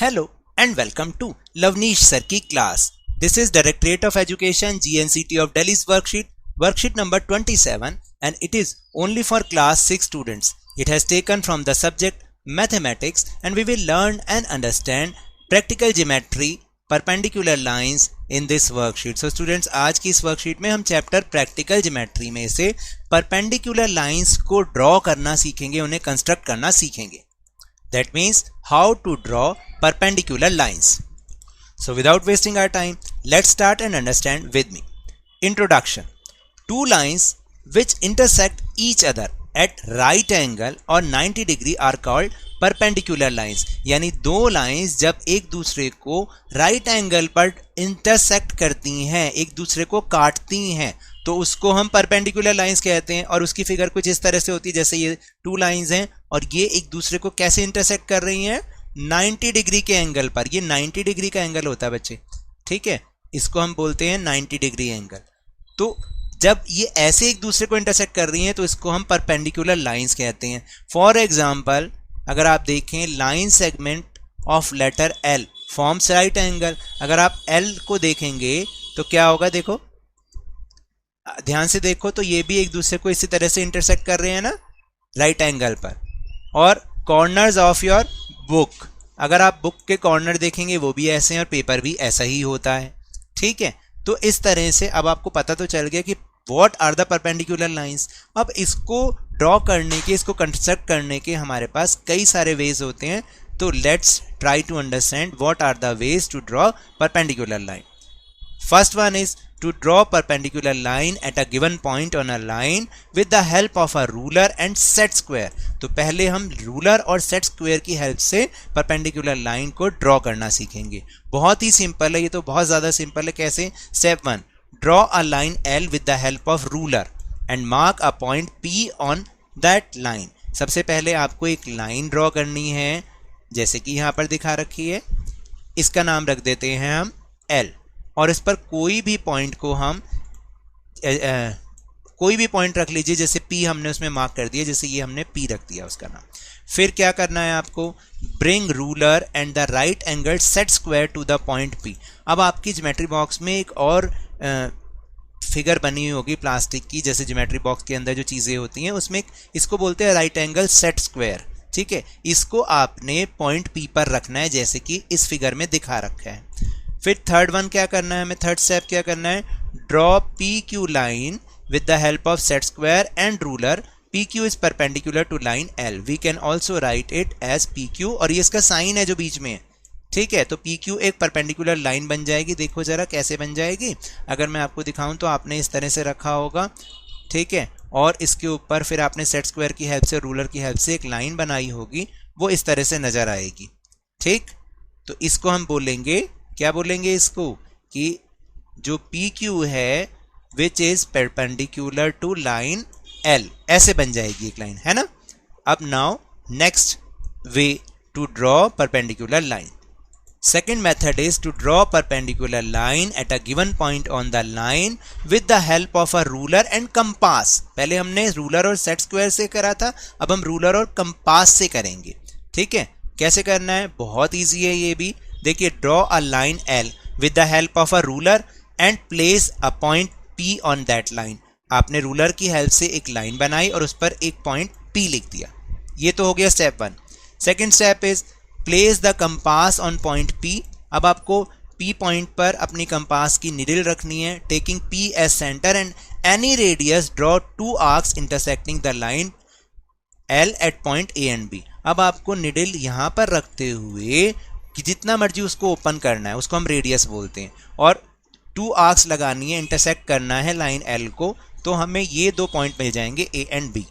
Hello and welcome to Lavneesh Sir की class. This is Directorate of Education GNCT of Delhi's worksheet number 27 and it is only for class 6 students. It has taken from the subject mathematics and we will learn and understand practical geometry, perpendicular lines in this worksheet. So students, आज की इस worksheet में हम chapter practical geometry में से perpendicular lines को draw करना सीखेंगे, उन्हें construct करना सीखेंगे. That means how to draw perpendicular lines. So without wasting our time, let's start and understand with me. Introduction. Two lines which intersect each other at right angle or 90 degree are called perpendicular lines. यानी दो lines जब एक दूसरे को right angle पर intersect करती हैं, एक दूसरे को काटती हैं, तो उसको हम परपेंडिकुलर लाइंस कहते हैं. और उसकी फिगर कुछ इस तरह से होती है, जैसे ये टू लाइंस हैं और ये एक दूसरे को कैसे इंटरसेक्ट कर रही हैं, 90 डिग्री के एंगल पर. ये 90 डिग्री का एंगल होता है बच्चे, ठीक है, इसको हम बोलते हैं 90 डिग्री एंगल. तो जब ये ऐसे एक दूसरे को इंटरसेक्ट कर रही हैं तो इसको हम परपेंडिकुलर लाइंस कहते हैं. फॉर एग्जाम्पल, अगर आप देखें, line segment of letter L forms right angle. अगर आप एल को देखेंगे तो क्या होगा, देखो ध्यान से देखो, तो ये भी एक दूसरे को इसी तरह से इंटरसेक्ट कर रहे हैं ना, राइट एंगल पर. और कॉर्नर्स ऑफ योर बुक, अगर आप बुक के कॉर्नर देखेंगे वो भी ऐसे हैं और पेपर भी ऐसा ही होता है, ठीक है. तो इस तरह से अब आपको पता तो चल गया कि what are the perpendicular lines. अब इसको ड्रॉ करने के, इसको कंस्ट्रक्ट करने के हमारे पास कई सारे वेज होते हैं. तो let's try to understand what are the ways to draw perpendicular line. First one is to draw perpendicular line at a given point on a line with the help of a ruler and set square. तो पहले हम ruler और set square की help से perpendicular line को draw करना सीखेंगे. बहुत ही सिंपल है, ये तो बहुत ज़्यादा सिंपल है. कैसे? Step 1, draw a line L with the help of ruler and mark a point P on that line. सबसे पहले आपको एक लाइन ड्रॉ करनी है, जैसे कि यहाँ पर दिखा रखी है. इसका नाम रख देते हैं हम L और इस पर कोई भी पॉइंट को हम कोई भी पॉइंट रख लीजिए, जैसे P हमने उसमें मार्क कर दिया, जैसे ये हमने P रख दिया उसका नाम. फिर क्या करना है आपको, bring ruler and the right angle set square to the point P. अब आपकी ज्योमेट्री बॉक्स में एक और फिगर बनी हुई होगी प्लास्टिक की, जैसे ज्योमेट्री बॉक्स के अंदर जो चीज़ें होती हैं उसमें इसको बोलते हैं राइट एंगल सेट स्क्वायर, ठीक है. इसको आपने पॉइंट P पर रखना है, जैसे कि इस फिगर में दिखा रखा है. फिर थर्ड वन क्या करना है हमें, थर्ड स्टेप क्या करना है, draw PQ line with the help of set square and ruler. PQ is perpendicular to line L. We can also write it as PQ, और ये इसका साइन है जो बीच में है, ठीक है. तो PQ एक परपेंडिकुलर लाइन बन जाएगी. देखो जरा कैसे बन जाएगी. अगर मैं आपको दिखाऊं तो आपने इस तरह से रखा होगा, ठीक है, और इसके ऊपर फिर आपने सेट स्क्वायर की हेल्प से, रूलर की हेल्प से एक लाइन बनाई होगी, वो इस तरह से नजर आएगी, ठीक. तो इसको हम बोलेंगे, क्या बोलेंगे इसको, कि जो PQ है which is perpendicular to line L, ऐसे बन जाएगी एक लाइन, है ना. अब now next way to draw perpendicular line. Second method is to draw perpendicular line at a given point on the line with the help of a ruler and compass. पहले हमने ruler और set square से करा था, अब हम ruler और compass से करेंगे, ठीक है. कैसे करना है, बहुत इजी है ये भी. देखिए, draw a line L with the help of a ruler and place a point P on that line. आपने रूलर की हेल्प से एक लाइन बनाई और उस पर एक पॉइंट P लिख दिया. ये तो हो गया step 1. Second step is place the compass on point P. अब आपको P पॉइंट पर अपनी कंपास की निडल रखनी है, taking P as centre and any radius draw 2 arcs intersecting the line L at point A and B. अब आपको needle यहाँ पर रखते हुए कि जितना मर्जी उसको ओपन करना है, उसको हम रेडियस बोलते हैं, और 2 आर्क्स लगानी है, इंटरसेक्ट करना है लाइन L को, तो हमें ये 2 पॉइंट मिल जाएंगे A and B.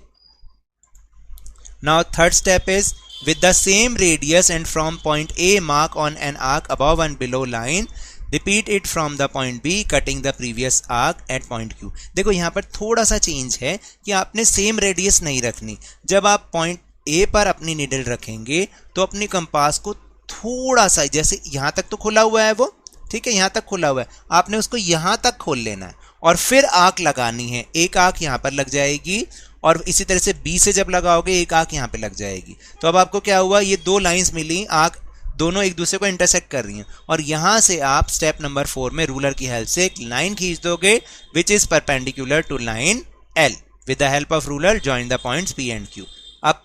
Now third step is with the same radius and from point A mark on an arc above and below line. Repeat it from the point B cutting the previous arc at point Q. देखो यहाँ पर थोड़ा सा change है कि आपने same radius नहीं रखनी. जब आप पॉइंट A पर अपनी निडल रखेंगे तो अपनी कंपास को थोड़ा सा, जैसे यहाँ तक तो खुला हुआ है वो, ठीक है, यहाँ तक खुला हुआ है, आपने उसको यहाँ तक खोल लेना है और फिर आर्क लगानी है. एक आर्क यहाँ पर लग जाएगी और इसी तरह से B से जब लगाओगे एक आर्क यहाँ पे लग जाएगी. तो अब आपको क्या हुआ, ये 2 लाइंस मिली, आर्क दोनों एक दूसरे को इंटरसेक्ट कर रही हैं, और यहाँ से आप स्टेप नंबर 4 में रूलर की हेल्प से एक लाइन खींच दोगे which is perpendicular to line L. With the help of ruler, join the points P and Q. अब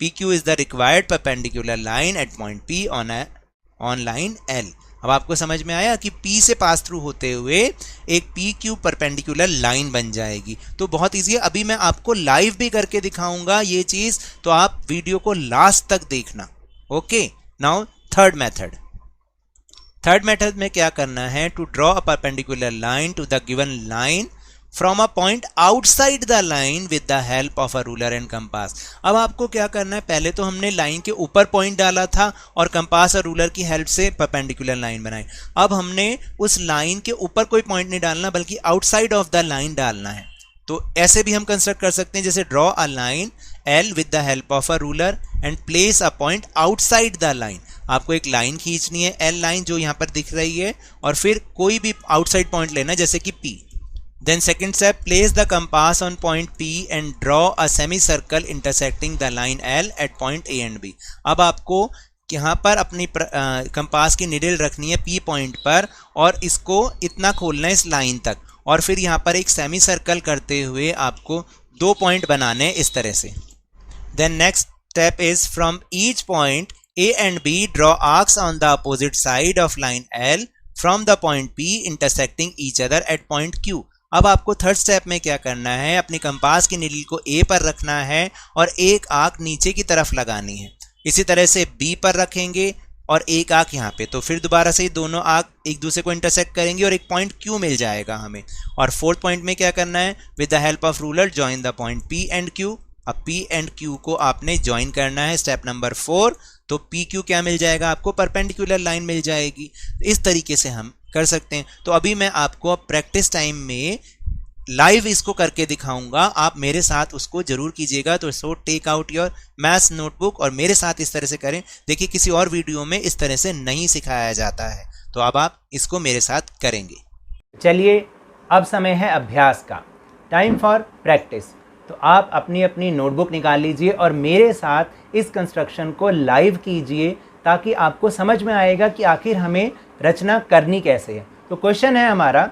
PQ is the required perpendicular line at point P on line L. अब आपको समझ में आया कि P से पास थ्रू होते हुए एक PQ परपेंडिकुलर लाइन बन जाएगी। तो बहुत ईजी है, अभी मैं आपको लाइव भी करके दिखाऊंगा ये चीज, तो आप वीडियो को लास्ट तक देखना। ओके, नाउ थर्ड मेथड में क्या करना है, to draw a perpendicular line to the given line from a point outside the line with the help of a ruler and compass. अब आपको क्या करना है, पहले तो हमने लाइन के ऊपर पॉइंट डाला था और कंपास और रूलर की हेल्प से परपेंडिकुलर लाइन बनाई। अब हमने उस लाइन के ऊपर कोई पॉइंट नहीं डालना बल्कि आउटसाइड ऑफ द लाइन डालना है। तो ऐसे भी हम कंस्ट्रक्ट कर सकते हैं, जैसे draw a line L with the help of a ruler and place a point outside the line. आपको एक लाइन खींचनी है L लाइन जो यहाँ पर दिख रही है, और फिर कोई भी आउटसाइड पॉइंट लेना जैसे कि P। Then second step, place the compass on point P and draw a semicircle intersecting the line L at point A and B. अब आपको यहाँ पर अपनी कंपास की निडल रखनी है P पॉइंट पर, और इसको इतना खोलना है इस लाइन तक, और फिर यहाँ पर एक सेमी सर्कल करते हुए आपको 2 पॉइंट बनाने इस तरह से। Then next step is from each point A and B draw arcs on the opposite side of line L from the point P intersecting each other at point Q. अब आपको third step में क्या करना है, अपनी compass की needle को A पर रखना है और एक आर्क नीचे की तरफ लगानी है। इसी तरह से B पर रखेंगे और एक आर्क यहाँ पे, तो फिर दोबारा से दोनों आर्क एक दूसरे को इंटरसेक्ट करेंगे और एक पॉइंट Q मिल जाएगा हमें। और फोर्थ पॉइंट में क्या करना है, with the help of ruler join the point P and Q। अब P एंड Q को आपने ज्वाइन करना है स्टेप नंबर 4, तो PQ क्या मिल जाएगा आपको, परपेंडिकुलर लाइन मिल जाएगी। इस तरीके से हम कर सकते हैं। तो अभी मैं आपको प्रैक्टिस टाइम में लाइव इसको करके दिखाऊंगा, आप मेरे साथ उसको जरूर कीजिएगा। तो so take out your maths notebook और मेरे साथ इस तरह से करें। देखिए किसी और वीडियो में इस तरह से नहीं सिखाया जाता है, तो अब आप इसको मेरे साथ करेंगे। चलिए अब समय है अभ्यास का, टाइम फॉर प्रैक्टिस। तो आप अपनी अपनी नोटबुक निकाल लीजिए और मेरे साथ इस कंस्ट्रक्शन को लाइव कीजिए, ताकि आपको समझ में आएगा कि आखिर हमें रचना करनी कैसे है। तो क्वेश्चन है हमारा,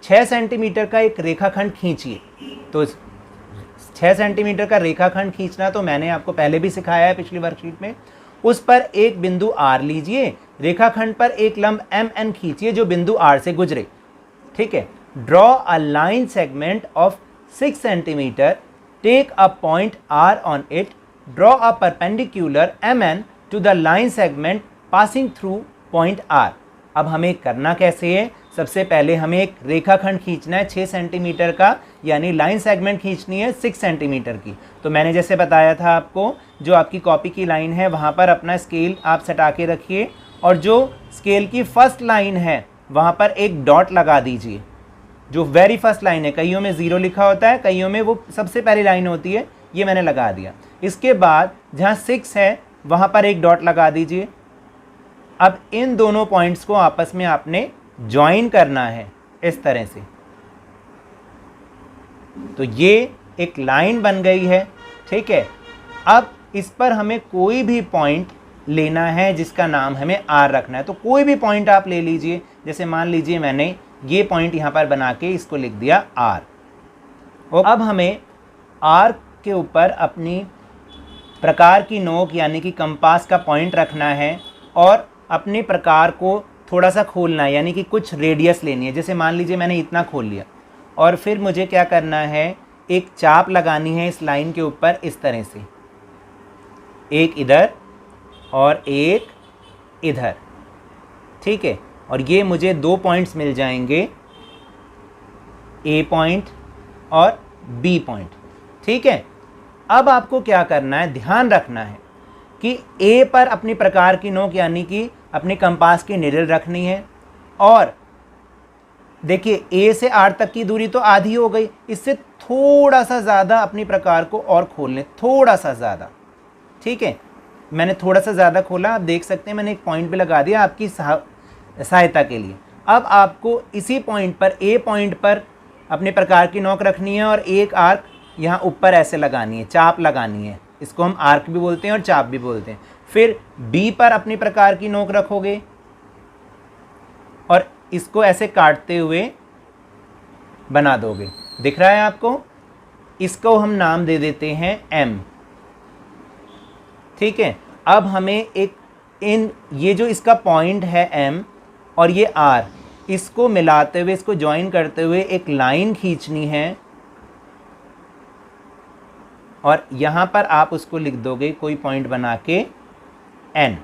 6 सेंटीमीटर का एक रेखाखंड खींचिए। तो 6 सेंटीमीटर का रेखाखंड खींचना तो मैंने आपको पहले भी सिखाया है पिछली वर्कशीट में। उस पर एक बिंदु R लीजिए, रेखाखंड पर एक लंब MN खींचिए जो बिंदु R से गुजरे। ठीक है, draw a line segment of 6 centimetre, take a point R on it, draw a perpendicular MN to the line segment passing through point R। अब हमें करना कैसे है, सबसे पहले हमें एक रेखाखंड खींचना है 6 सेंटीमीटर का, यानी लाइन सेगमेंट खींचनी है 6 सेंटीमीटर की। तो मैंने जैसे बताया था आपको, जो आपकी कॉपी की लाइन है वहाँ पर अपना स्केल आप सटा के रखिए, और जो स्केल की फर्स्ट लाइन है वहाँ पर एक डॉट लगा दीजिए। जो वेरी फर्स्ट लाइन है, कईयों में 0 लिखा होता है, कईयों में वो सबसे पहली लाइन होती है, ये मैंने लगा दिया। इसके बाद जहाँ 6 है वहाँ पर एक डॉट लगा दीजिए। अब इन दोनों पॉइंट्स को आपस में आपने ज्वाइन करना है इस तरह से। तो ये एक लाइन बन गई है। ठीक है, अब इस पर हमें कोई भी पॉइंट लेना है जिसका नाम हमें R रखना है। तो कोई भी पॉइंट आप ले लीजिए, जैसे मान लीजिए मैंने ये पॉइंट यहाँ पर बना के इसको लिख दिया R। और अब हमें R के ऊपर अपनी प्रकार की नोक यानी कि कंपास का पॉइंट रखना है, और अपने प्रकार को थोड़ा सा खोलना है, यानी कि कुछ रेडियस लेनी है। जैसे मान लीजिए मैंने इतना खोल लिया, और फिर मुझे क्या करना है, एक चाप लगानी है इस लाइन के ऊपर इस तरह से, एक इधर और एक इधर। ठीक है, और ये मुझे 2 पॉइंट्स मिल जाएंगे, A पॉइंट और B पॉइंट। ठीक है, अब आपको क्या करना है, ध्यान रखना है कि A पर अपनी प्रकार की नोक यानी कि अपनी कंपास की निडल रखनी है, और देखिए A से R तक की दूरी तो आधी हो गई, इससे थोड़ा सा ज़्यादा अपनी प्रकार को और खोल लें, थोड़ा सा ज़्यादा। ठीक है, मैंने थोड़ा सा ज़्यादा खोला, आप देख सकते हैं मैंने एक पॉइंट भी लगा दिया आपकी सहायता के लिए। अब आपको इसी पॉइंट पर, A पॉइंट पर अपने प्रकार की नोक रखनी है, और एक आर्क यहाँ ऊपर ऐसे लगानी है, चाप लगानी है। इसको हम आर्क भी बोलते हैं और चाप भी बोलते हैं। फिर बी पर अपनी प्रकार की नोक रखोगे और इसको ऐसे काटते हुए बना दोगे। दिख रहा है आपको? इसको हम नाम दे देते हैं एम। ठीक है, अब हमें एक ये जो इसका पॉइंट है एम और ये आर, इसको मिलाते हुए, इसको ज्वाइन करते हुए एक लाइन खींचनी है और यहाँ पर आप उसको लिख दोगे कोई पॉइंट बना के एन।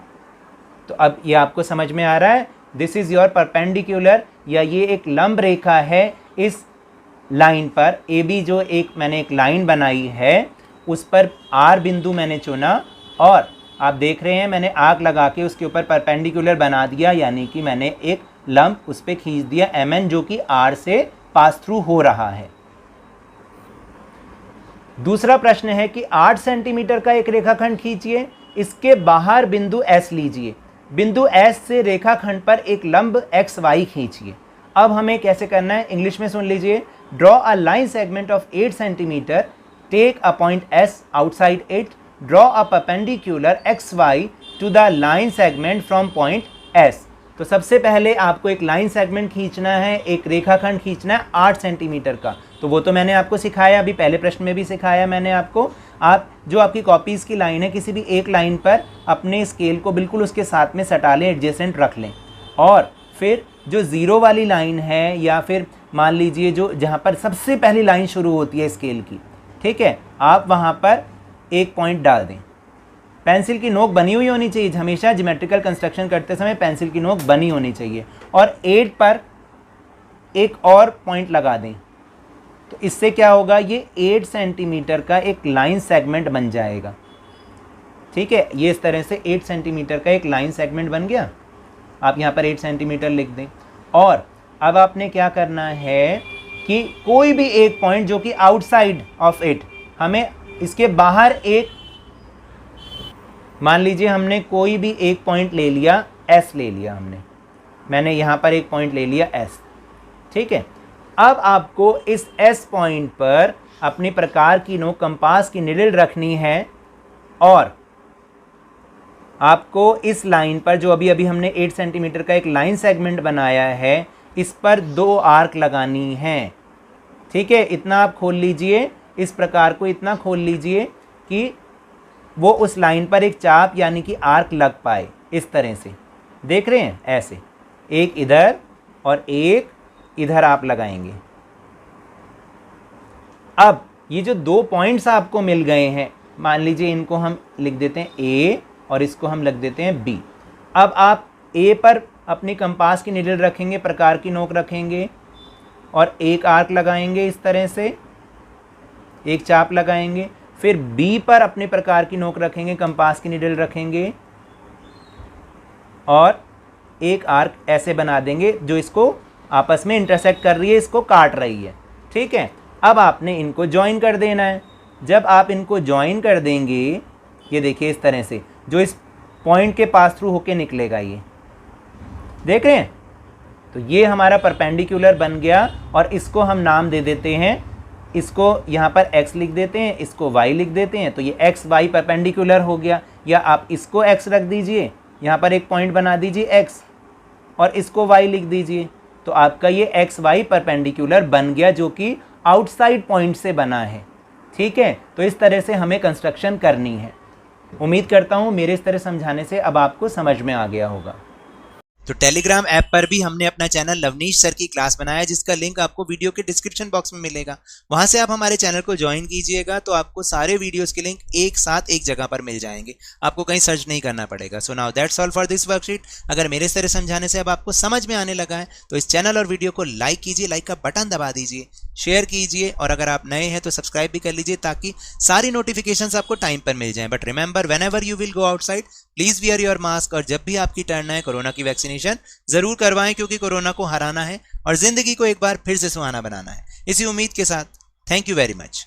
तो अब ये आपको समझ में आ रहा है, दिस इज़ योर परपेंडिकुलर, या ये एक लंब रेखा है इस लाइन पर ए बी, जो मैंने एक लाइन बनाई है उस पर आर बिंदु मैंने चुना और आप देख रहे हैं मैंने आर्क लगा के उसके ऊपर परपेंडिकुलर बना दिया, यानी कि मैंने एक लंब उस पर खींच दिया एम एन, जो कि आर से पास थ्रू हो रहा है। दूसरा प्रश्न है कि 8 सेंटीमीटर का एक रेखाखंड खींचिए, इसके बाहर बिंदु एस लीजिए, बिंदु एस से रेखाखंड पर एक लंब एक्स वाई खींचिए। अब हमें कैसे करना है, इंग्लिश में सुन लीजिए। Draw a line segment of 8 centimetre, take a point S outside it, draw a perpendicular X Y to the line segment from point S. तो सबसे पहले आपको एक लाइन सेगमेंट खींचना है, एक रेखाखंड खींचना है 8 सेंटीमीटर का। तो वो तो मैंने आपको सिखाया, अभी पहले प्रश्न में भी सिखाया मैंने आपको। आप जो आपकी कॉपीज़ की लाइन है, किसी भी एक लाइन पर अपने स्केल को बिल्कुल उसके साथ में सटा लें, एडजेसेंट रख लें, और फिर जो ज़ीरो वाली लाइन है, या फिर मान लीजिए जो जहाँ पर सबसे पहली लाइन शुरू होती है स्केल की, ठीक है, आप वहाँ पर एक पॉइंट डाल दें। पेंसिल की नोक बनी हुई होनी चाहिए, हमेशा ज्योमेट्रिकल कंस्ट्रक्शन करते समय पेंसिल की नोक बनी होनी चाहिए, और 8 पर एक और पॉइंट लगा दें। तो इससे क्या होगा, ये 8 सेंटीमीटर का एक लाइन सेगमेंट बन जाएगा। ठीक है, ये इस तरह से 8 सेंटीमीटर का एक लाइन सेगमेंट बन गया। आप यहाँ पर 8 सेंटीमीटर लिख दें। और अब आपने क्या करना है कि कोई भी एक पॉइंट जो कि आउटसाइड ऑफ इट, हमें इसके बाहर एक, मान लीजिए हमने कोई भी एक पॉइंट ले लिया, एस ले लिया हमने, मैंने यहाँ पर एक पॉइंट ले लिया एस। ठीक है, अब आपको इस एस पॉइंट पर अपनी प्रकार की नोक कंपास की निडल रखनी है और आपको इस लाइन पर, जो अभी अभी हमने 8 सेंटीमीटर का एक लाइन सेगमेंट बनाया है, इस पर 2 आर्क लगानी है। ठीक है, इतना आप खोल लीजिए, इस प्रकार को इतना खोल लीजिए कि वो उस लाइन पर एक चाप यानी कि आर्क लग पाए, इस तरह से। देख रहे हैं, ऐसे एक इधर और एक इधर आप लगाएंगे। अब ये जो 2 पॉइंट्स आपको मिल गए हैं, मान लीजिए इनको हम लिख देते हैं ए और इसको हम लिख देते हैं बी। अब आप ए पर अपनी कंपास की निडल रखेंगे, प्रकार की नोक रखेंगे और एक आर्क लगाएंगे, इस तरह से एक चाप लगाएंगे। फिर बी पर अपने प्रकार की नोक रखेंगे, कंपास की निडल रखेंगे और एक आर्क ऐसे बना देंगे जो इसको आपस में इंटरसेक्ट कर रही है, इसको काट रही है। ठीक है, अब आपने इनको ज्वाइन कर देना है। जब आप इनको ज्वाइन कर देंगे, ये देखिए इस तरह से, जो इस पॉइंट के पास थ्रू होके निकलेगा, ये देख रहे हैं। तो ये हमारा परपेंडिकुलर बन गया और इसको हम नाम दे देते हैं, इसको यहाँ पर x लिख देते हैं, इसको y लिख देते हैं। तो ये x y परपेंडिकुलर हो गया। या आप इसको x रख दीजिए, यहाँ पर एक पॉइंट बना दीजिए x और इसको y लिख दीजिए। तो आपका ये एक्स वाई परपेंडिकुलर बन गया, जो कि आउटसाइड पॉइंट से बना है। ठीक है, तो इस तरह से हमें कंस्ट्रक्शन करनी है। उम्मीद करता हूँ मेरे इस तरह समझाने से अब आपको समझ में आ गया होगा। तो टेलीग्राम ऐप पर भी हमने अपना चैनल लवनीश सर की क्लास बनाया, जिसका लिंक आपको वीडियो के डिस्क्रिप्शन बॉक्स में मिलेगा। वहां से आप हमारे चैनल को ज्वाइन कीजिएगा, तो आपको सारे वीडियोस के लिंक एक साथ एक जगह पर मिल जाएंगे, आपको कहीं सर्च नहीं करना पड़ेगा। So now that's all for this worksheet. अगर मेरे तरह समझाने से अब आपको समझ में आने लगा है तो इस चैनल और वीडियो को लाइक कीजिए, लाइक का बटन दबा दीजिए, शेयर कीजिए, और अगर आप नए हैं तो सब्सक्राइब भी कर लीजिए ताकि सारी नोटिफिकेशंस आपको टाइम पर मिल जाएं। But remember, whenever you will go outside, please wear your mask. और जब भी आपकी टर्न आए, कोरोना की वैक्सीनेशन जरूर करवाएं, क्योंकि कोरोना को हराना है और जिंदगी को एक बार फिर से सुहाना बनाना है। इसी उम्मीद के साथ थैंक यू वेरी मच।